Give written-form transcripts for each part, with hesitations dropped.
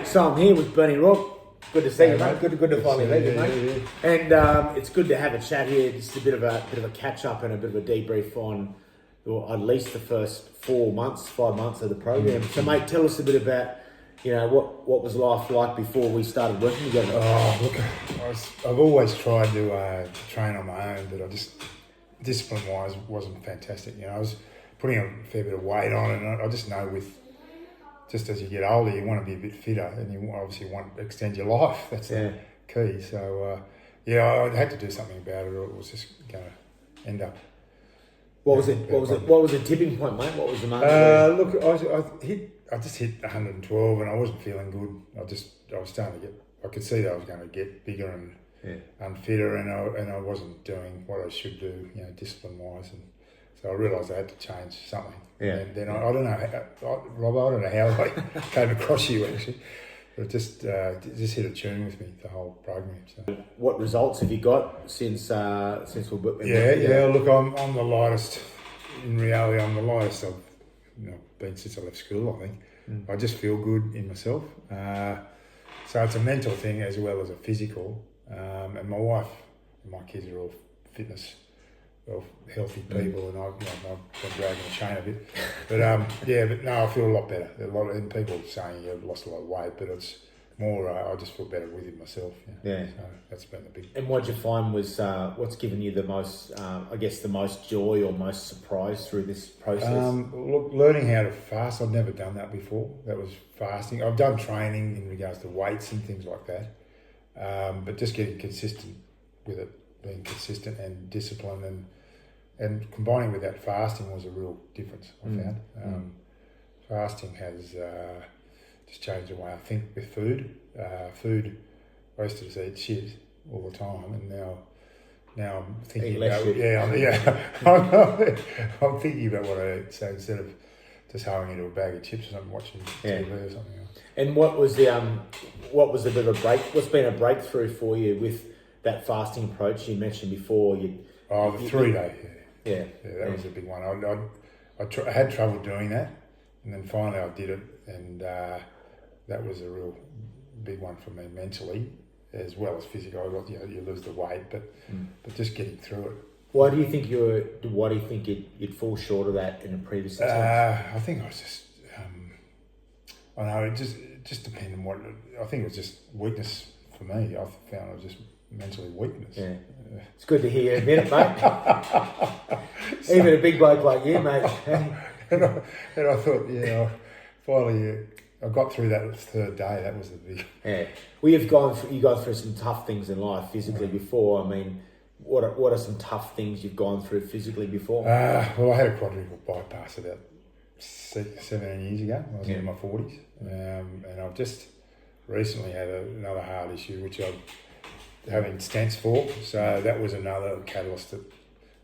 So I'm here with Bernie Rorke. Good to see you, mate. Good to finally meet you, mate. And it's good to have a chat here. Just a bit of a catch up and a bit of a debrief on at least the first 5 months of the program. So, mate, tell us a bit about what was life like before we started working together. Oh, look, I've always tried to train on my own, but I just discipline-wise wasn't fantastic. I was putting a fair bit of weight on, and I just know just as you get older, you want to be a bit fitter, and you obviously want to extend your life. That's the key. So, I had to do something about it, or it was just going to end up. What was it? What was the tipping point, mate? What was the moment? Look, I just hit 112, and I wasn't feeling good. I was starting to get. I could see that I was going to get bigger and unfitter, and I wasn't doing what I should do, discipline-wise, and so I realised I had to change something. Yeah. And then I don't know, Rob, I don't know how I came across you actually, but it just hit a tune with me, the whole program. So. What results have you got since we've been? Yeah. Look, I'm the lightest. In reality, I'm the lightest I've been since I left school. I think I just feel good in myself. So it's a mental thing as well as a physical. And my wife and my kids are all fitness. Well, healthy people, and I've been dragging the chain a bit, but no, I feel a lot better. And people saying you've lost a lot of weight, but it's more. I just feel better within myself. So that's been the big. And what did you find was what's given you the most, the most joy or most surprise through this process? Look, learning how to fast. I've never done that before. That was fasting. I've done training in regards to weights and things like that, but just getting consistent with it, being consistent and disciplined and combining with that, fasting was a real difference, I found. Fasting has just changed the way I think with food. I used to just eat shit all the time, and now I'm thinking about I'm thinking about what I eat. So instead of just throwing into a bag of chips or something, watching TV or something else. And what was a bit of a break? What's been a breakthrough for you with that fasting approach you mentioned before? The 3-day. Yeah, that was a big one. I had trouble doing that, and then finally I did it, and that was a real big one for me mentally as well as physically. You lose the weight, but just getting through it. Why do you think you'd fall short of that in a previous attempt? I think I was just I know it just depended on what. I think it was just weakness for me. I found it was just mentally weakness. Yeah. It's good to hear you admit it, mate. Even a big bloke like you, mate. and I thought, finally I got through that third day. That was the big. Yeah. Well, you've gone through some tough things in life physically before. I mean, what are some tough things you've gone through physically before? Well, I had a quadruple bypass about 17 years ago. I was in my 40s, and I've just recently had another heart issue, which I'm having stents for. So that was another catalyst that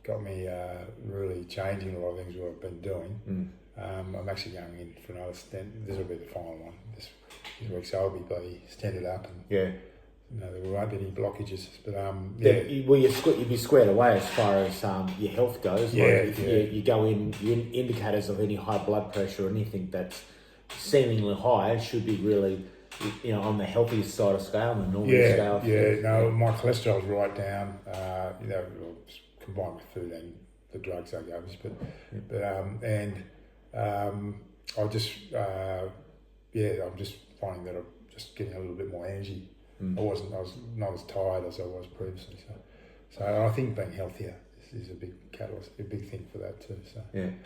got me really changing a lot of things what I've been doing. I'm actually going in for another stent. This will be the final one this week, so I'll be bloody stented up, and there won't be any blockages. But you'd be squared away as far as your health goes. You go in, indicators of any high blood pressure or anything that's seemingly high should be really on the healthiest side of scale, on the normal scale. My cholesterol's right down. Combined with food and the drugs I gave us, I just I'm just finding that I'm just getting a little bit more energy. I was not as tired as I was previously. So I think being healthier is a big catalyst, a big thing for that too.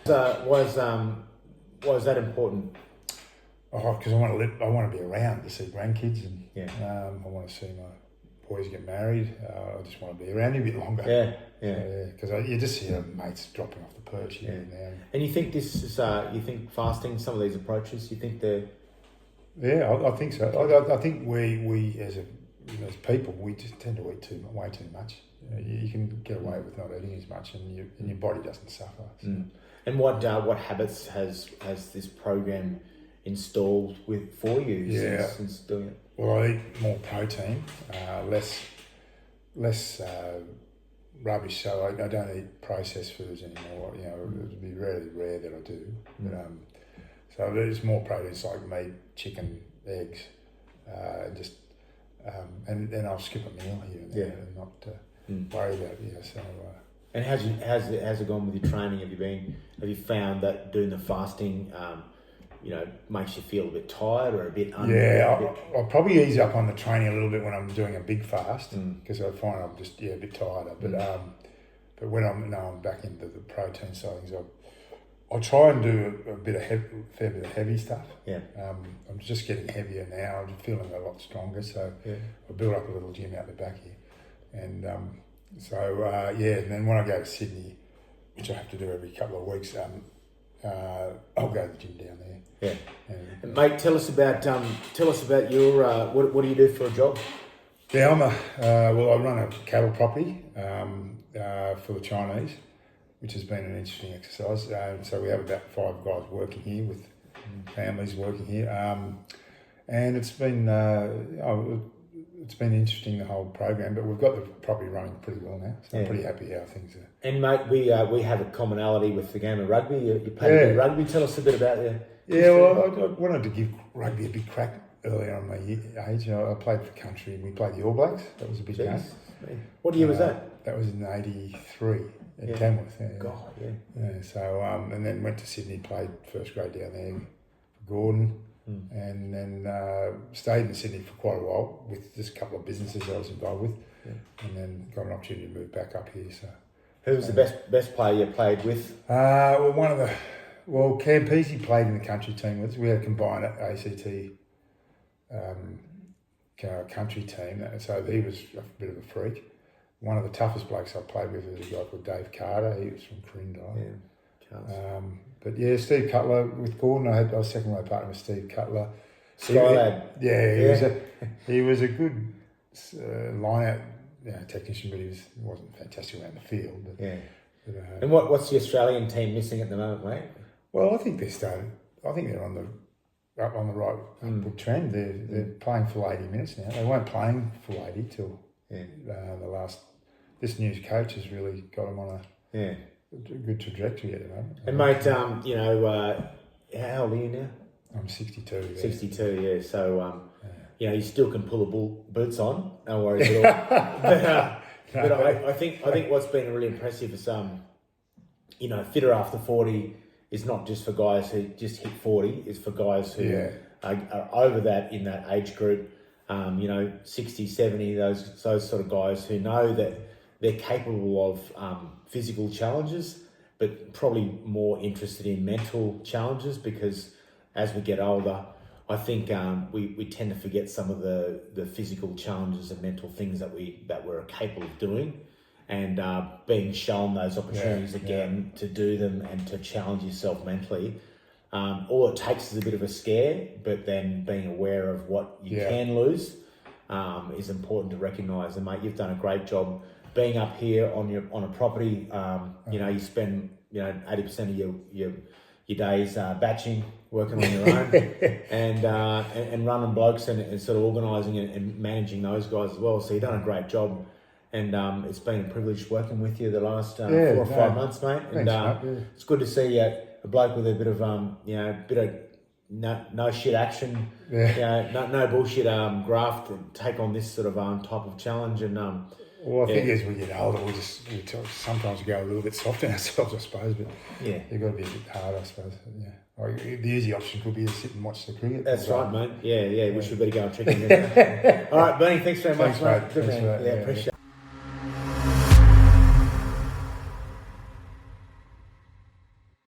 So why is that important? Because I want to be around to see grandkids, and I want to see my boys get married. I just want to be around a bit longer. Because you just see mates dropping off the perch here and there. And you think this is? You think fasting, some of these approaches, you think they're? Yeah, I think so. I think we as people, we just tend to eat way too much. You can get away with not eating as much, and your body doesn't suffer. So. And what habits has this program installed for you since doing it? Well, I eat more protein, less rubbish. So I don't eat processed foods anymore. It would be really rare that I do. But so there's more proteins like meat, chicken, eggs, and I'll skip a meal here and there and not worry about it. So. And how's it gone with your training? Have you found that doing the fasting, makes you feel a bit tired or a bit? I'll probably ease up on the training a little bit when I'm doing a big fast because I find I'm just a bit tired. But when I'm back into the protein side of things, I'll try and do fair bit of heavy stuff. Yeah. I'm just getting heavier now. I'm feeling a lot stronger, so I built up a little gym out the back here, and and then when I go to Sydney, which I have to do every couple of weeks, I'll go to the gym down there. Yeah. And mate, tell us about your what do you do for a job? Yeah, I run a cattle property for the Chinese, which has been an interesting exercise. So we have about 5 guys working here with families working here, and it's been interesting, the whole program. But we've got the property running pretty well now, so I'm pretty happy how things are. And mate, we have a commonality with the game of rugby. You played a bit of rugby. Tell us a bit about your history. Yeah, well, I wanted to give rugby a big crack early on in my age. I played for country, and we played the All Blacks. That was a big game. What year was that? That was in '83 at Tamworth. God, So and then went to Sydney, played first grade down there for Gordon, and then stayed in Sydney for quite a while with just a couple of businesses I was involved with, and then got an opportunity to move back up here. So, who was the best player you played with? Campese played in the country team with us. We had a combined ACT country team, so he was a bit of a freak. One of the toughest blokes I played with was a guy called Dave Carter. He was from Corindai. Yeah, Steve Cutler with Gordon. I was second row partner with Steve Cutler. He was a good line out technician, but he wasn't fantastic around the field. And what's the Australian team missing at the moment, mate? Well, I think they're on the right upward trend. They're playing full 80 minutes now. They weren't playing full 80 till the last. This new coach has really got them on a good trajectory at the moment. And mate, how old are you now? I'm 62. 62, yeah. So you still can pull the boots on. No worries at all. but I think what's been really impressive is fitter after 40 is not just for guys who just hit 40. It's for guys who are over that in that age group. 60, 70, those sort of guys who know that they're capable of physical challenges, but probably more interested in mental challenges, because as we get older, I think we tend to forget some of the physical challenges and mental things that we're capable of doing, and being shown those opportunities again to do them and to challenge yourself mentally. All it takes is a bit of a scare, but then being aware of what you can lose is important to recognise. And mate, you've done a great job being up here on a property. You spend 80% of your days batching, working on your own, and running blokes and sort of organising and managing those guys as well. So you've done a great job, and it's been a privilege working with you the last 4 or 5 months, mate. And it's good to see a bloke with a bit of no shit action, no bullshit graft, and take on this sort of type of challenge. And I think as we get older, we sometimes go a little bit softer on ourselves, I suppose. But you've got to be a bit hard, I suppose. The easy option could be to sit and watch the cricket. That's right, mate. We should better go and check in. All right, Bernie, thanks very much, mate. Good man. Appreciate it.